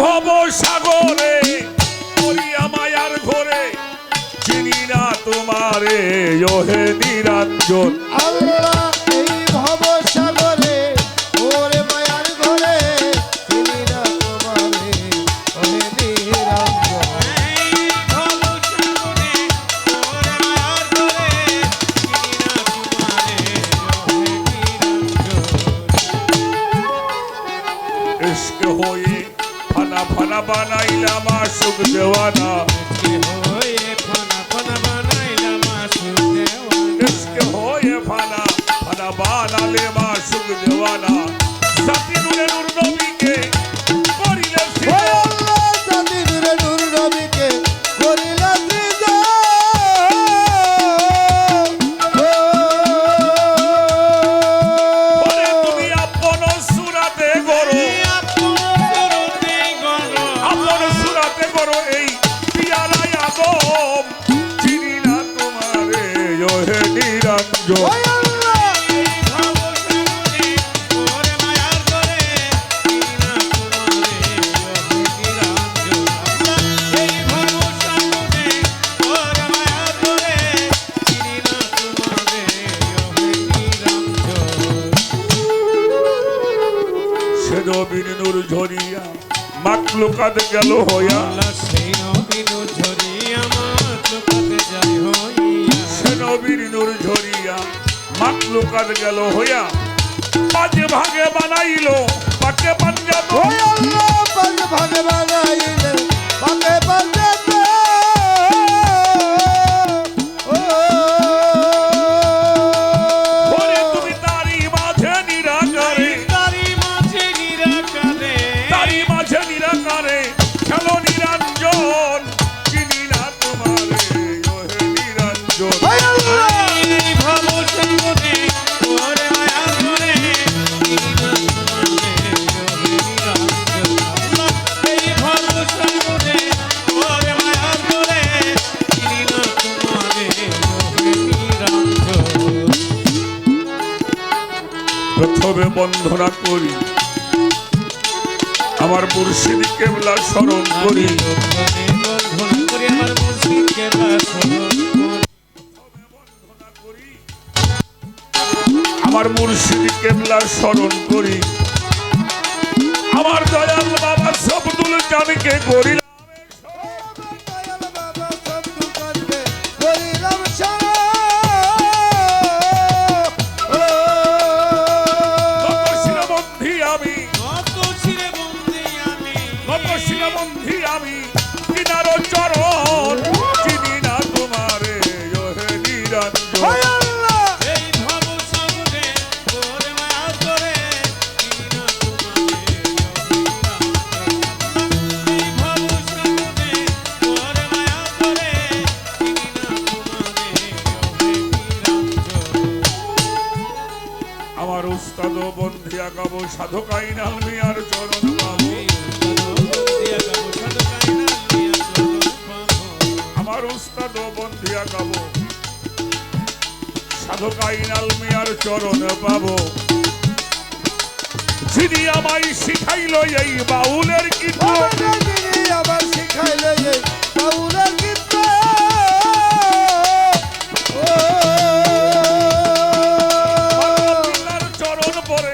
ভব সাগরে করিয়া মায়ার ঘরে চিনি না তোমারে ওহে নিরঞ্জন। আল্লাহ এই ভব সাগরে ওরে মায়ার ঘরে চিনি না তোমারে ওহে নিরঞ্জন। এই ভব সাগরে ওরে মায়ার ঘরে চিনি না তোমারে ওহে নিরঞ্জন। ইশক হয়ে ফানা ফানা বানাইলাম আশুক দেওয়ানা। ইশক হয়ে ফানা ফানা বানালে মাশুক দেওয়ানা। জাতি নূরে নূর নবীকে করিলে ওই সৃজন। আল্লাহ জাতি নূরে নূর নবীকে করিলা সৃজন। ওরে তুমি আপন সুরাতে গড়ো আপন সুরাতে গড়ো এই পিয়ারায় আদম চিনি না তোমারে ওহে নিরঞ্জন। ওই আল্লাহ সে নবীর নূর ঝরিয়া মাকলুকাত গেল হইয়া। সে নবীর নূর ঝরিয়া মাকলুকাত গেল হইয়া। পাঁচে ভাগে বানাইলো পাকে পাঞ্জাব। ওই আল্লাহ পাঁচ ভাগে বানাইলেন পাকে পাঞ্জাতে। ওরে তুমি তারি মাঝে নিরাকারে তারি মাঝে নিরাকারে খেলো নিরঞ্জন চিনি না তোমারে ওহে নিরঞ্জন। ওই আল্লাহ প্রথমে বন্ধনা করি আমার মুর্শিদ কেবলা স্মরণ করি। আমার মুর্শিদ কেবলা স্মরণ করি। আমার দয়াল বাবা সবদুল জানকে করিলাম শিরবন্ধি আমি কত শিরবন্ধি আমি কিনার চরণ চিনি না তোমারে ওহে নিরঞ্জন। আমার উস্তাদ বন্ধিয়া গাবো সাধক আইনাল মিয়ার চরণ পাবো। আমার উস্তাদ বন্ধিয়া গাবো সাধক আইনাল মিয়ার চরণ পাবো। যিনি আমায় শিখাইল এই বাউলের গীত। আবার শিখাইলে যে বাউলের গীত। চরণ পরে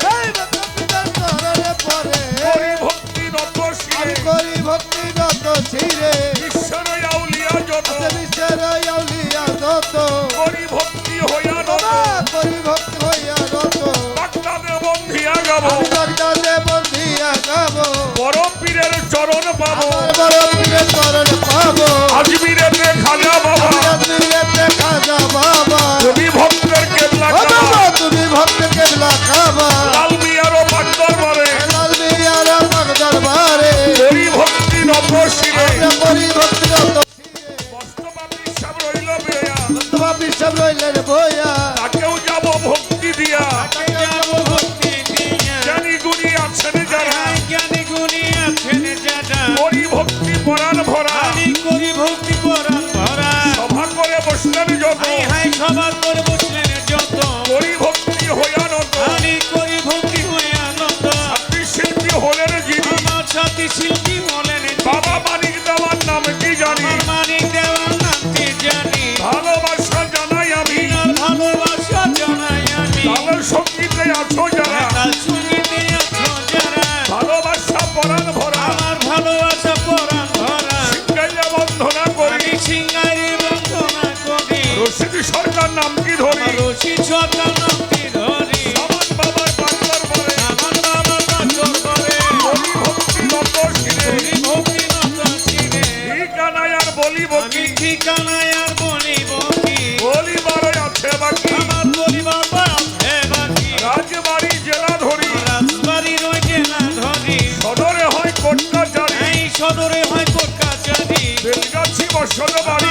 পরে ভক্তি নত শিরে করি ভক্তি যত ছিরে ঈশ্বর আউলিয়া যত বিশ্বের আউলিয়া যত করি ভক্তি হইয়া নত করি ভক্তি হইয়া যত বাগদাদে বন্ধিয়া গাবো বাগদাদে বন্ধিয়া গাবো বড় পীরের চরণ পাবো। বড় পীরের চরণ পাবো আজমিরেতে খাজা বাবা আজমিরেতে খাজা বাবা তুমি ভক্তের কেবলা ও কাবা। বাবা তুমি ভক্ত কেবলা কাবা লাল মিয়ারও পাক দরবারে লাল মিয়ার পাক দরবারে করি ভক্তি নত শিরে আমরা করি ভক্তি যত বস্তবাপী সব রইল বেয়া তোমা বিশ্ব রইলেন বইয়া তাকেও যাব ভক্তি দিয়া। জ্ঞানী গুণী আছেন যারা করি ভক্তি পরাণ ভরা সভা করে বসলেন যত করি ভক্তি হইয়া নত ছাত্রী শিল্পী হলেন যিনি নাম কি ধরি রশিদ সরকার নামটি ধরি আমার বাবার বাচ্চার পরে আমার বাবার বাছর করে বলি ভক্তি নত শিরে হরি ভক্তি নত শিরে ঠিকানায় আর বলি আমি বকি ঠিকানায় আর বলিব কি বলি বারো আছে বাকি আমার পরিবার আছে বাকি রাজবাড়ি জেলা ধরি রাজবাড়ির ওই জেলা ধরি সদরে হয় কোটকাচারি এই সদরে হয় কোট কাছারি বেলগাছি বসত বাড়ি